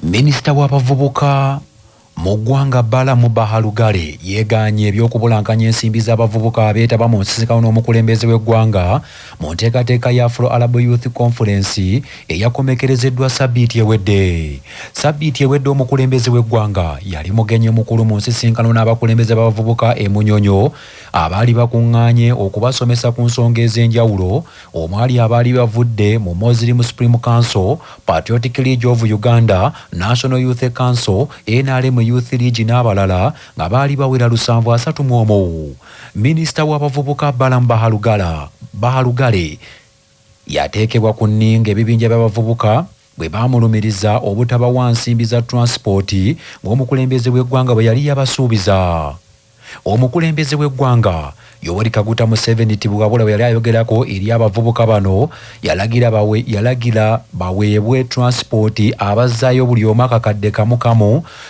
Minisita w'abavubuka mu ggwanga Balamu Bahalugale yeeganye eby'okubulankanya ensimbi z'abavubuka abeetaba mu nsisinkano n'omukulembeze w'eggwanga mu nteekateeka ya Afro Arab Youth Conference eyakomekerezeddwa sabbiiti ewedde. Sabbiiti ewedde omukulembeze w'eggwanga yali mugenyi mukulu mu nsisinkano n'abakulembeze b'abavubuka e Munyonyo abaali bakuŋŋaanye okubasomesa ku nsonga ez'enjawulo, omwali abaali bavudde mu Muslim Supreme Council, Patriotic League of Uganda, National Youth Council, NRM Youth League n'abalala nga baali bawera 731. Minisita w'abavubuka Balamu Bahalugale yateekebwa ku nninga ebibinja by'abavubuka bwe baamulumiriza obutabawa nsimbi za transport ng'omukulembeze w'eggwanga bwe yali yabasuubiza. Omukulembeze w'eggwanga Yoweri Kaguta Museveni Tibwabula bwe yali ayogerako eri abavubuka bano yalagira baweebwe transport abazzaayo buli omu akakadde kamu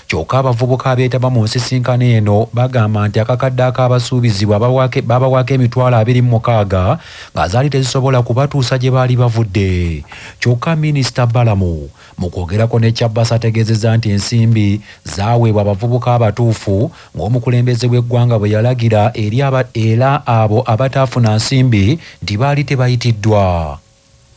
kyokka abavubuka abeetaba mu nsisinkano eno bagamba nti akakadde akaabasuubizibwa babawaako emitwalo 26 nga zaali tezisobola kubatuusa gye baali bavudde. Kyokka Minisita Balamu mu kwogerako ne Kyabasa ategeezezza nti ensimbi zaaweebwa abavubuka abatuufu ng'omukulembeze w'eggwanga bwe yalagira era abo abataafuna nsimbi nti baali tebayitiddwa.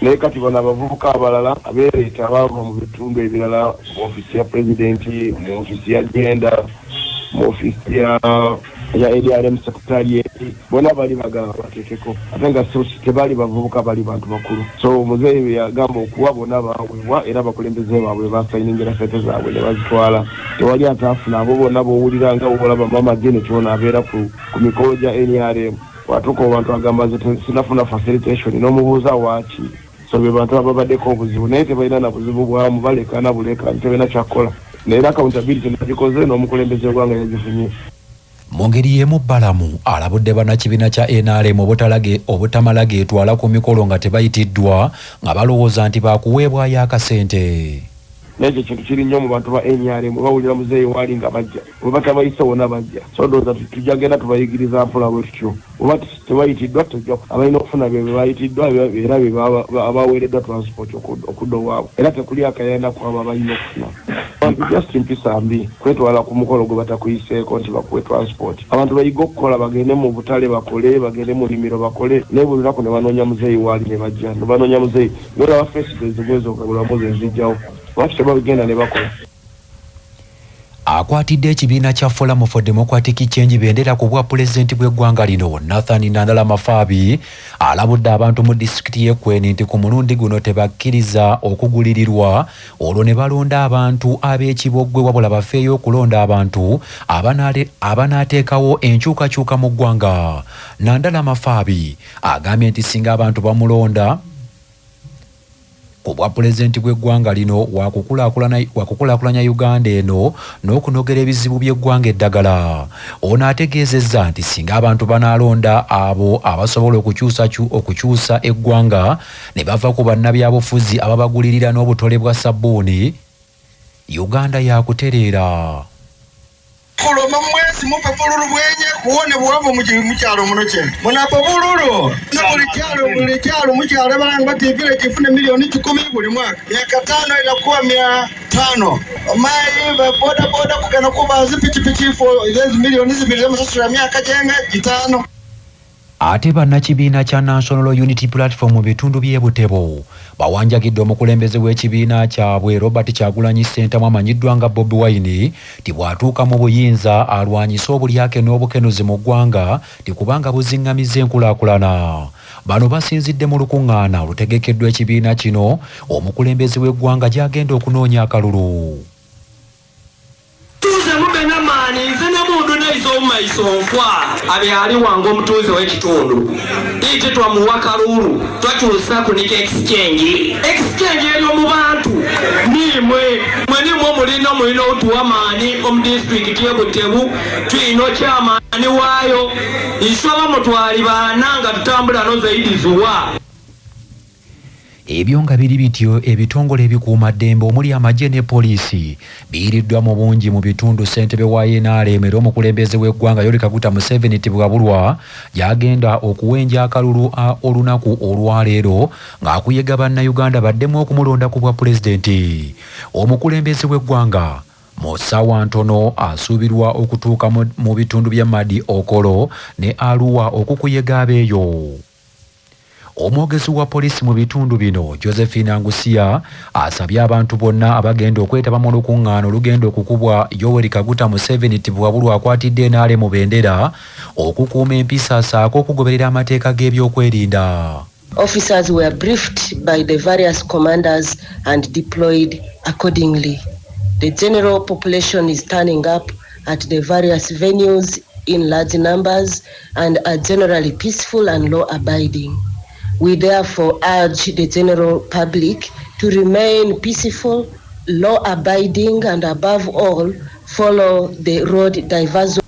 Naye kati bano abavubuka abalala abeereeta abaava mu bitundu ebirala mu ofisi ya pulezidenti, mu ofisi ya genda, mu ofisi ya ADRM secretariat, bona bali bagala bateekeko ate nga tebaali bavubuka, bali bantu bakulu. So muzeeyi yagamba okuwa bonna baweebwa era abakulembeze baabwe basayiningira ssente zaabwe ne bazitwala. Tewali ataafuna abo bonna b'owulira nga olaba Mama Janet ono abeera ku mikolo gya NRM. Watuuka abantu agamba nze sinafuna facilitation n'omubuuza waaki. So be bantu ababaddeko obuzibu naye tebalina na buzibu bwamu, baleka na buleka tebalina kyakukola. Naye accountability nagikoze n'omukulembeze gwanga yagifunye. Mu ngeri y'emu Balamu alabudde bannakibiina kya NRM obutamala geetwala ku mikolo nga tebayitiddwa nga balowooza nti baakuweebwayo akasente. N'ekyo kintu kiri nnyo mu bantu ba NRM bawulira muzeeyi waali nga bajja bwe batabayise wonna bajja. So ndowooza tujja genda tubayigiriza mpola bwetutyo. Oba tebayitiddwa tujja abalina okufuna bye bayitiddwa era bye abaweereddwa transport okudda owaabwe, era tekuli akayenda kwabo abalina okufuna. Just mpisa mbi kwetwala ku mukolo gwe batakuyiseeko nti bakuwe transport. Abantu bayiga okukola, bagende mu butale bakole, bagende mu limiro bakole, naye buli lunaku ne banoonya muzeeyi waali ne bajja ne banoonya muzeeyi ng'olaba fesitival mwezi okabulamu ze zijjawo lwaki tebagenda ne bakola. Akwatidde ekibiina kya Forum for Democratic Change bendera ku bwa pulezidenti bw'eggwanga lino Nathan Nandala Mafabi alabudde abantu mu disitulikiti y'Ekweni nti ku mulundi guno tebakkiriza okugulirirwa olwo ne balonda abantu ab'ekiboggwe wabula bafeeyo okulonda abantu abanaateekawo enkyukakyuka mu ggwanga. Nandala Mafabi agambye nti singa abantu bamulonda obwa pulezidenti bw'eggwanga lino wakukulaakulanya Uganda eno n'okunogera ebizibu by'eggwanga eddagala. Ono ategeezezza nti singa abantu banaalonda abo abasobola okukyusa eggwanga ne bava ku bannabyabufuzi ababagulirira n'obutole bwa sabbuuni, Uganda yakutereera. Kuloma mwezi mupe bululu bwenye kuone buwavu mukyalo muno kyene munapo bululu na buli kyalo mukyalo balanga bati vile kifune milioni 10 buli mwaka, miaka 5 inakuwa 500. Mai boda kugana kuba zipikipiki fo izezi milioni zibiri z'amasasula myaka jenga 5. Ate bannakibiina kya National Unity Platform mu bitundu by'e Butebo bawanjagidde omukulembeze w'ekibiina kyabwe Robert Kyagulanyi Ssentamu amanyiddwa nga Bobi Wine ti bw'atuuka mu buyinza alwanyisa obulyake n'obukenuzi mu ggwanga ti kubanga buziŋŋamizza enkulaakulana. Bano basinzidde mu lukuŋŋaana olutegekeddwa ekibiina kino omukulembeze w'eggwanga gy'agenda okunoonya akalulu. Abyali wangu omutuuze w'ekitundu ite twamuwa kalulu twakyusa kunika exchange eyo mu bantu nimwe mulina otuwa maani omu disitulikiti y'e Butebu tulina kyamaani waayo isoba mutwali baana nga tutambula no zaidi zuwa. Ebyo nga biri bityo ebitongole ebikuuma ddembe omuli amagye ne poliisi biiriddwa mu bungi mu bitundu ssentebe wa NRM era omukulembeze w'eggwanga Yoweri Kaguta Museveni Tibwabulwa gy'agenda okuwenja akalulu olunaku olwaleero ng'akuyega bannayuganda baddemu okumulonda ku bwa pulezidenti. Omukulembeze w'eggwanga mu ssaawa ntono asuubirwa okutuuka mu bitundu bya Madi Okolo ne Arua okukuyega abeeyo. Omwogezi wa poliisi mu bitundu bino Josephine Angusia asabye abantu bonna abagenda okwetaba mu lukuŋŋaana olugenda okukubwa Yoweri Kaguta Museveni Tibwabulwa akwatidde NRM mu bendera okukuuma empisa saako okugoberera amateeka g'ebyokwerinda. Officers were briefed by the various commanders and deployed accordingly. The general population is turning up at the various venues in large numbers and are generally peaceful and law-abiding. We therefore urge the general public to remain peaceful, law-abiding, and above all, follow the road diversion.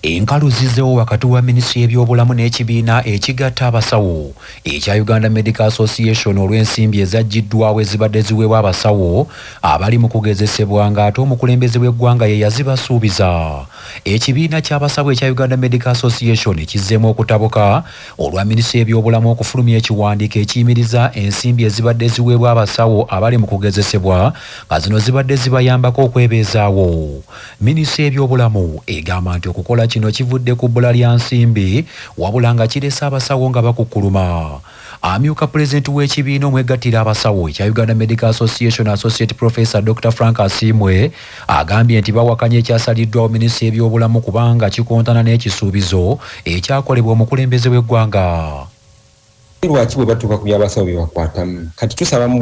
Enkalu zizzewo wakati wa minisitule y'ebyobulamu n'ekibiina ekigatta abasawo ekya Uganda Medical Association olw'ensimbi ezaggiddwawo ezibadde ziweebwa abasawo abali mu kugezesebwa ng'ate omukulembeze w'eggwanga ye yazibasuubiza. Ekibiina ky'abasawo ekya Uganda Medical Association kizzeemu okutabuka olwa minisitule y'ebyobulamu okufulumya ekiwandiiko ekiyimiriza ensimbi ezibadde ziweebwa abasawo abali mu kugezesebwa nga zino zibadde zibayambako okwebeezaawo. Minisitule y'ebyobulamu egamba nti okukola kino kivudde ku bbula lya nsimbi wabula nga kirese abasawo nga bakukkuluma. Amyuka pulezidenti w'ekibiina omwegattira abasawo ekya Uganda Medical Association Associate Professor Dr. Frank Asimwe agambye nti bawakanya ekyasaliddwawo minisitule y'ebyobulamu kubanga kikontana n'ekisuubizo ekyakolebwa omukulembeze w'eggwanga. Lwaki bwe batuuka ku by'abasawo bye bakwatamu kati tusaba mu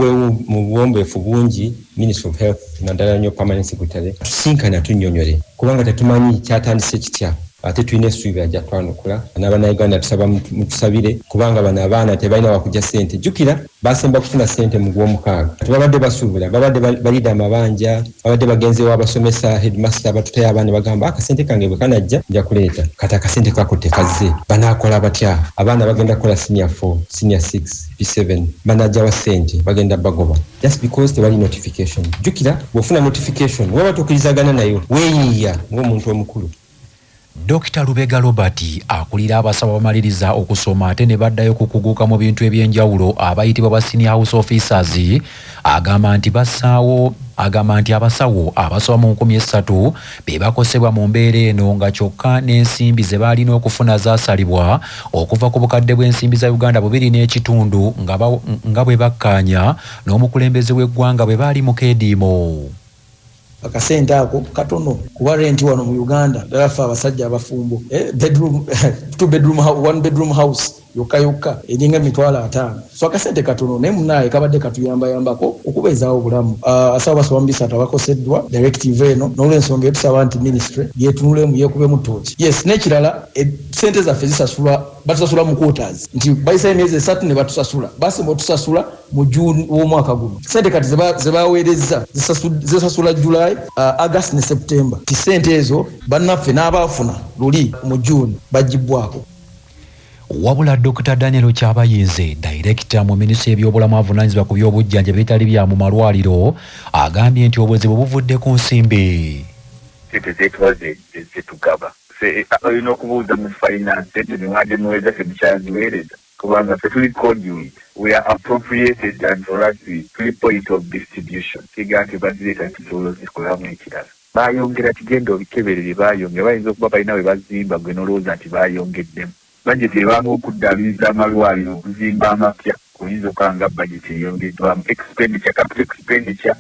buwombeefu bungi Ministry of Health naddala nnyo Permanent Secretary tusinkana tunnyonnyole kubanga tetumanyi kyatandise kitya ate tulina essuubi ajja twanukula n'abannayuganda tusaba mutusabire kubanga bano abaana tebalina wakujja ssente. Jjukira basemba kufuna ssente mu Gwomukaaga tebabadde basuubula babadde balida amabanja babadde bagenzeewo abasomesa headmaster batutayo abaana bagamba akasente kange bwe kanajja nja kuleeta kati akasente kako tekazze banaakola batya abaana bagenda kukola senior 4 senior 6 P7 banajja wa ssente bagenda bagoba just because tebali notification. Jjukira bw'ofuna notification waba tokkirizagana nayo weeyiiya ng'omuntu omukulu. Dr. Lubega Robert akulira abasawo bamaliriza okusoma ate ne baddayo kukuguuka mu bintu ebyenjawulo abayitibwa ba senior house officers agamba nti abasawo abasoba mu 1300 be bakosebwa mu mbeera eno nga kyokka n'ensimbi ze baalina okufuna zaasalibwa okuva ku bukadde bw'ensimbi za Uganda 2.5 nga bwe bakkaanya n'omukulembeze w'eggwanga bwe baali mu keediimo. Akasente ako katono kuba renti wano mu Uganda dalafa abasajja abafumbo bedroom 1 bedroom house yokka eringa $5,000 so akasente katono naye munaye kabadde katuyambako okubeezaawo obulamu. Asawo basoba mu bisatu abakoseddwa directive eno n'olw'ensonga etusaba nti ministry yetunulemu yeekubemu ttooki. Yes n'ekirala sente zaffe batusasula mu quarters nti bayisa emyezi 3 ne batusasula basemba otusasula mu June w'omwaka guno. Sente kati ze baweerezza zisasula July, August ne September. Ti sente ezo bannaffe n'abaafuna luli mu June bagibbwako. Wabula Dr. Daniel Kyabayinze director mu minisitule y'ebyobulamu avunaanyizibwa ku by'obujjanjabi bitali bya mu malwaliro agambye nti obuzibu buvudde ku nsimbi. Olina okubuuza mu finance tebimwadde muweza febikyaziweereza kubanga ffe tuli conduit we are appropriated and for us tuli point of distribution kiga nti bazireeta tusobola okukolamu ekirala. Baayongera kigenda obikeberere baayongera bayinza okuba balina we bazimba gwe n'olowooza nti baayongeddemu. Bajeti ebanga okuddaabiriza amalwaliro okuzimba amapya oyinza okanga bajeti eyongeddwamu capital expenditure.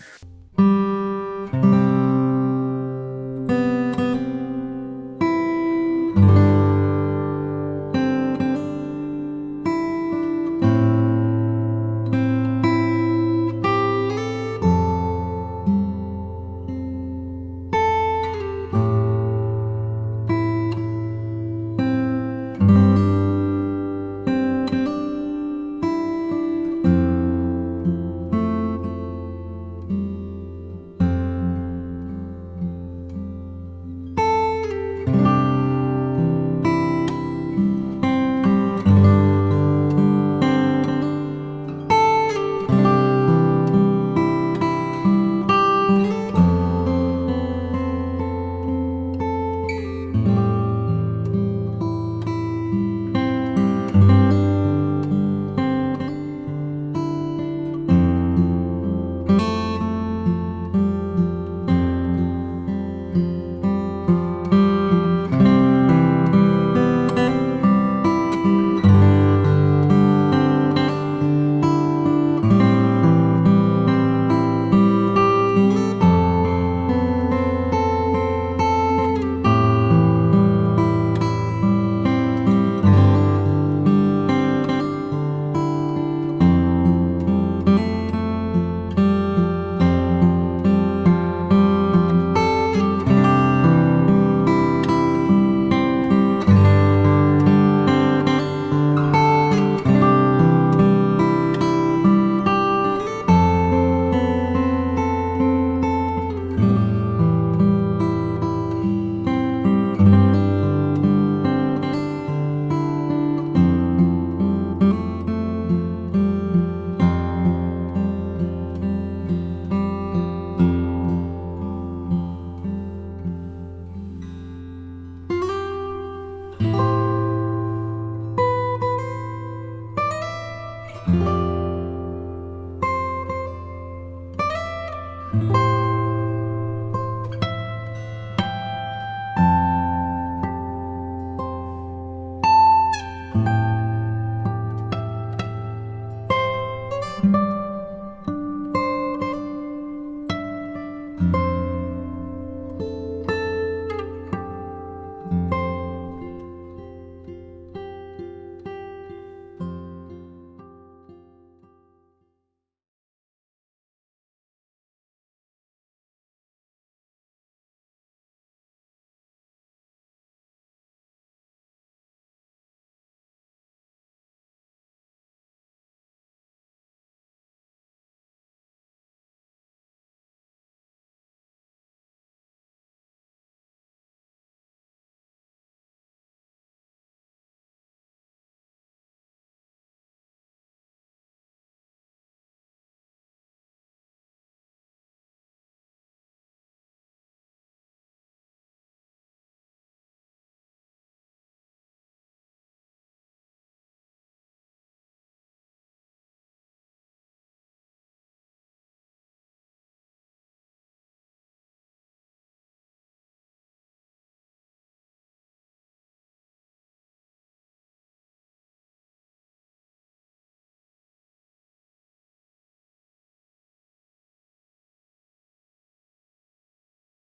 you.